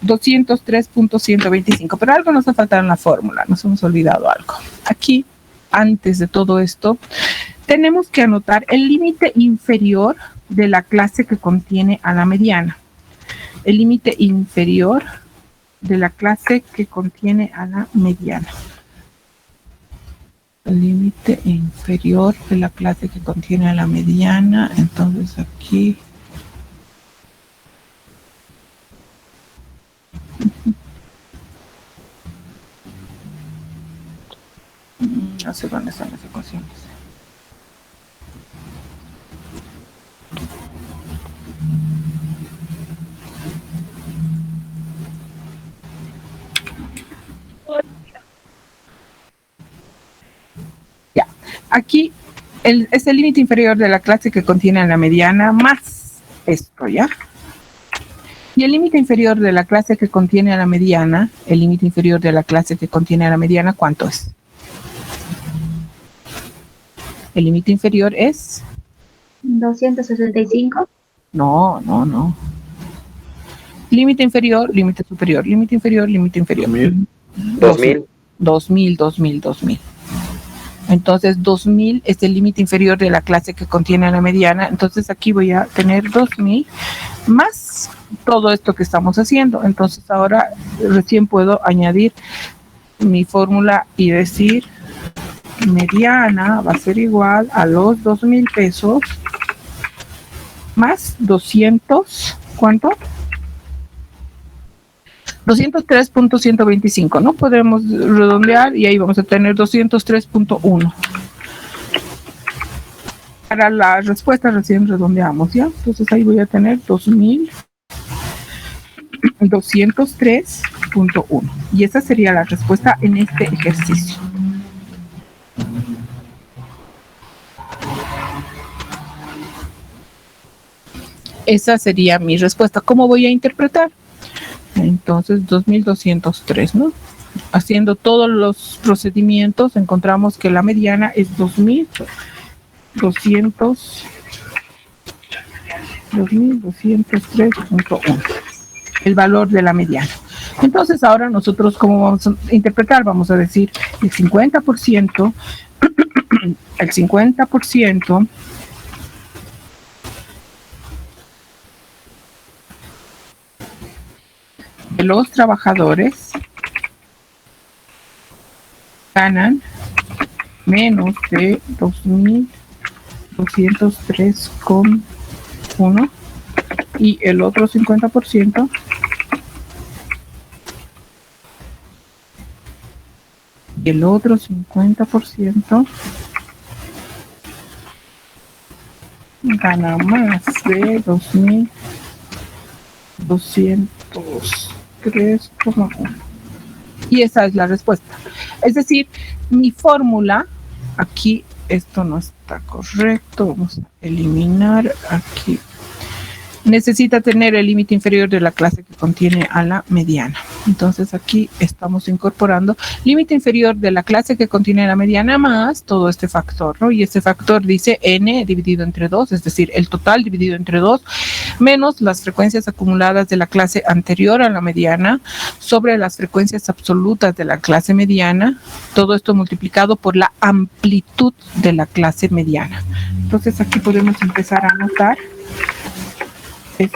Speaker 1: 203.125. Pero algo nos ha faltado en la fórmula, nos hemos olvidado algo. Aquí, antes de todo esto, tenemos que anotar el límite inferior de la clase que contiene a la mediana. El límite inferior de la clase que contiene a la mediana. El límite inferior de la clase que contiene a la mediana. Entonces aquí no sé dónde están las ecuaciones. Ya, aquí es el límite inferior de la clase que contiene a la mediana más esto, ¿ya? Y el límite inferior de la clase que contiene a la mediana, el límite inferior de la clase que contiene a la mediana, ¿cuánto es? El límite inferior es...
Speaker 2: 265.
Speaker 1: No. Límite inferior, límite superior, límite inferior, límite inferior.
Speaker 3: 2000.
Speaker 1: 2000. Entonces, 2000 es el límite inferior de la clase que contiene a la mediana. Entonces, aquí voy a tener 2000 más todo esto que estamos haciendo. Entonces, ahora recién puedo añadir mi fórmula y decir mediana va a ser igual a los 2,000 pesos más 200, ¿cuánto? 203.125, ¿no? Podemos redondear y ahí vamos a tener 203.1. Para la respuesta recién redondeamos, ¿ya? Entonces ahí voy a tener 2,203.1. Y esa sería la respuesta en este ejercicio. Esa sería mi respuesta. ¿Cómo voy a interpretar? Entonces, 2,203, ¿no? Haciendo todos los procedimientos, encontramos que la mediana es 2,203.1. El valor de la mediana. Entonces, ahora nosotros, ¿cómo vamos a interpretar? Vamos a decir el 50%, el 50% de los trabajadores ganan menos de 2,203,1 y el otro 50% gana más de 2,203,1. Y esa es la respuesta. Es decir, mi fórmula, aquí esto no está correcto, vamos a eliminar aquí. Necesita tener el límite inferior de la clase que contiene a la mediana. Entonces aquí estamos incorporando límite inferior de la clase que contiene a la mediana más todo este factor, ¿no? Y este factor dice n dividido entre 2, es decir, el total dividido entre 2, menos las frecuencias acumuladas de la clase anterior a la mediana sobre las frecuencias absolutas de la clase mediana, todo esto multiplicado por la amplitud de la clase mediana. Entonces aquí podemos empezar a anotar.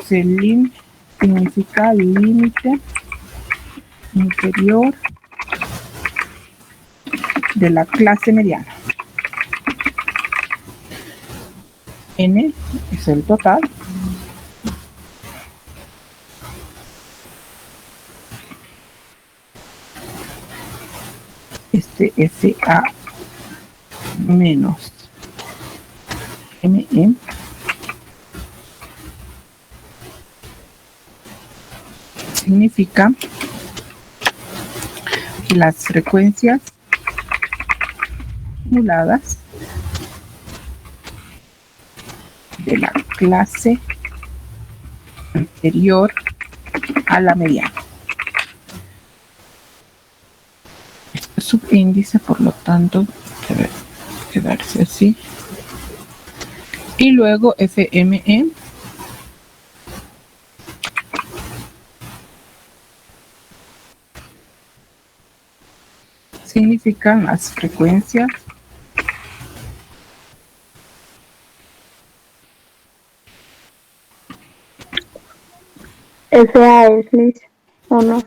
Speaker 1: Significa límite inferior de la clase mediana. N es el total. SA menos ME significa que las frecuencias acumuladas de la clase anterior a la mediana. Este subíndice, por lo tanto, debe quedarse así. Y luego FME significan las frecuencias
Speaker 2: SA es Liz, ¿o no?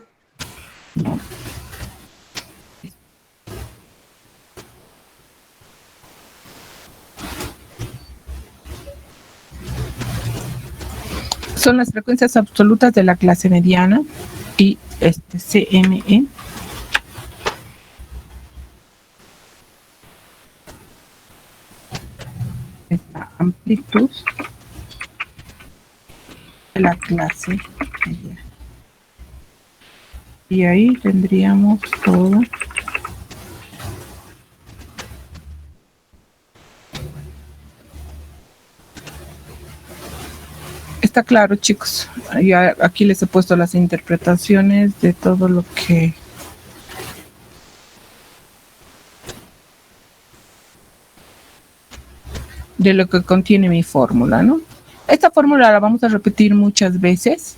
Speaker 1: son las frecuencias absolutas de la clase mediana y CME es la amplitud de la clase mediana. Y ahí tendríamos todo. Está claro, chicos. Ya aquí les he puesto las interpretaciones de todo lo que contiene mi fórmula, ¿no? Esta fórmula la vamos a repetir muchas veces,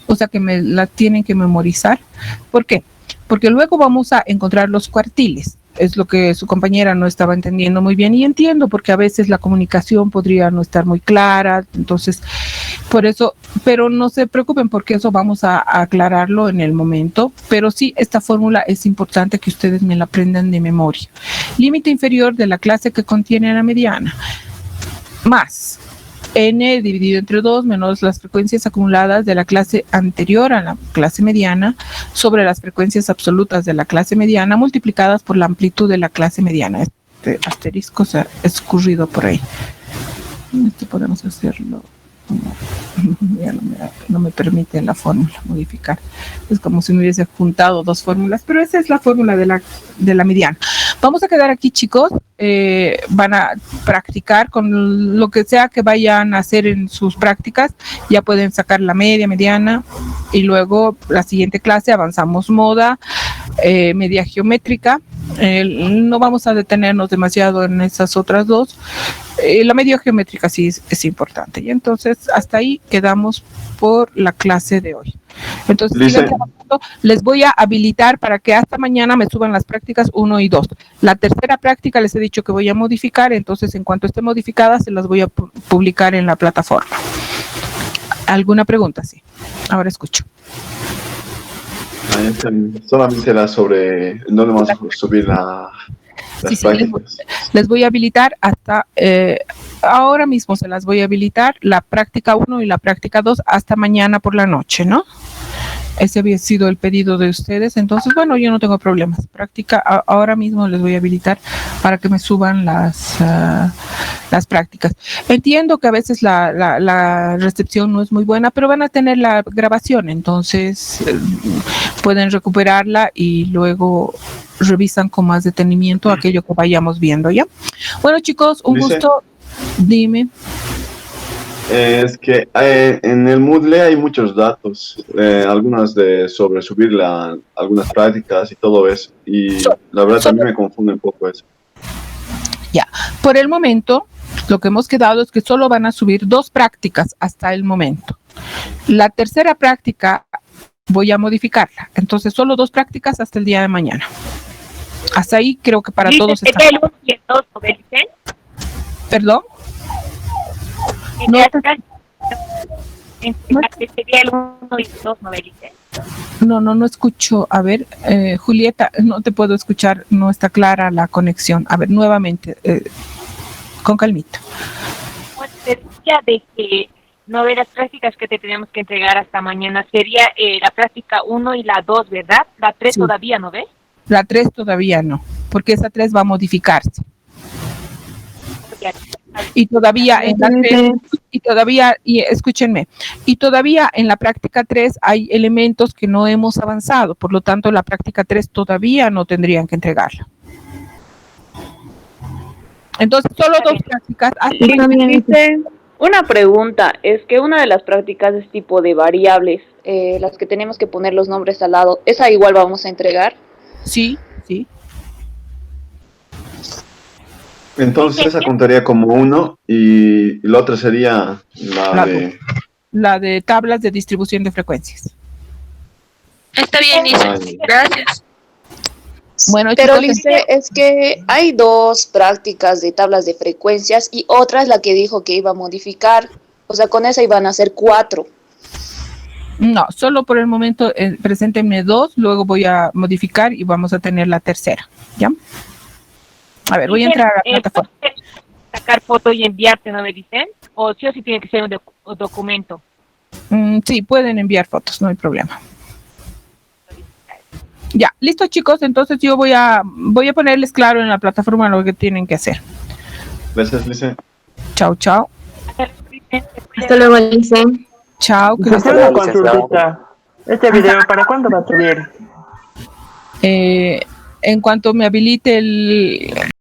Speaker 1: o sea que me la tienen que memorizar. ¿Por qué? Porque luego vamos a encontrar los cuartiles. Es lo que su compañera no estaba entendiendo muy bien, y entiendo porque a veces la comunicación podría no estar muy clara, entonces por eso, pero no se preocupen porque eso vamos a aclararlo en el momento, pero sí, esta fórmula es importante que ustedes me la aprendan de memoria. Límite inferior de la clase que contiene la mediana, más n dividido entre 2 menos las frecuencias acumuladas de la clase anterior a la clase mediana sobre las frecuencias absolutas de la clase mediana multiplicadas por la amplitud de la clase mediana. Este asterisco se ha escurrido por ahí. Esto podemos hacerlo. Ya no me permite la fórmula modificar. Es como si me hubiese juntado dos fórmulas, pero esa es la fórmula de la mediana. Vamos a quedar aquí, chicos. Van a practicar con lo que sea que vayan a hacer en sus prácticas. Ya pueden sacar la media, mediana, y luego la siguiente clase avanzamos moda, media geométrica. No vamos a detenernos demasiado en esas otras dos. La media geométrica sí es importante. Y entonces hasta ahí quedamos por la clase de hoy. Entonces les voy a habilitar para que hasta mañana me suban las prácticas 1 y 2. La tercera práctica les he dicho que voy a modificar, entonces en cuanto esté modificada se las voy a publicar en la plataforma. ¿Alguna pregunta? Sí. Ahora escucho.
Speaker 6: Solamente era sobre dónde vamos a subir las prácticas.
Speaker 1: Les voy a habilitar hasta, ahora mismo se las voy a habilitar, la práctica 1 y la práctica 2 hasta mañana por la noche, ¿no? Ese había sido el pedido de ustedes, entonces, bueno, yo no tengo problemas. Práctica, ahora mismo les voy a habilitar para que me suban las prácticas. Entiendo que a veces la recepción no es muy buena, pero van a tener la grabación, entonces pueden recuperarla y luego revisan con más detenimiento aquello que vayamos viendo, ¿ya? Bueno, chicos, un gusto. Dime.
Speaker 6: Es que en el Moodle hay muchos datos, algunas sobre subir algunas prácticas y todo eso, y la verdad también me confunde un poco eso.
Speaker 1: Ya, por el momento, lo que hemos quedado es que solo van a subir 2 prácticas hasta el momento. La tercera práctica voy a modificarla, entonces solo 2 prácticas hasta el día de mañana. Hasta ahí creo que para todos está.
Speaker 7: ¿El 1 y el 2 no me dicen?
Speaker 1: ¿Perdón?
Speaker 7: No, sería el 1 y el 2 no me dicen.
Speaker 1: No escucho. A ver, Julieta, no te puedo escuchar, no está clara la conexión. A ver, nuevamente, con calmita.
Speaker 7: Pues decía de que no haber las prácticas que te tenemos que entregar hasta mañana. Sería la práctica 1 y la 2, ¿verdad? La 3 sí. Todavía no ves.
Speaker 1: La 3 todavía no, porque esa 3 va a modificarse. Y todavía en la 3, y escúchenme, y todavía en la práctica 3 hay elementos que no hemos avanzado, por lo tanto la práctica 3 todavía no tendrían que entregarla. Entonces, solo 2 prácticas.
Speaker 8: Una pregunta, es que una de las prácticas es tipo de variables, las que tenemos que poner los nombres al lado, ¿esa igual vamos a entregar?
Speaker 1: Sí, sí.
Speaker 6: Entonces esa contaría como 1 y la otra sería
Speaker 1: la de tablas de distribución de frecuencias.
Speaker 9: Está bien, Lice. Gracias.
Speaker 1: Bueno,
Speaker 8: pero
Speaker 1: chicos,
Speaker 8: Lice, es que hay 2 prácticas de tablas de frecuencias y otra es la que dijo que iba a modificar. O sea, con esa iban a ser 4.
Speaker 1: no, solo por el momento preséntenme 2, luego voy a modificar y vamos a tener la tercera, ¿ya? A ver, voy a entrar a la plataforma.
Speaker 7: Sacar foto y enviarte, ¿no me dicen? O sí tiene que ser un documento.
Speaker 1: Sí, pueden enviar fotos, no hay problema. Ya, listo chicos, entonces yo voy a ponerles claro en la plataforma lo que tienen que hacer.
Speaker 6: Gracias, Lice.
Speaker 1: Chao, chao.
Speaker 2: Hasta luego, Lice.
Speaker 1: Chao. Que
Speaker 10: Hacer una consultita. ¿Este video para cuándo va a subir?
Speaker 1: en cuanto me habilite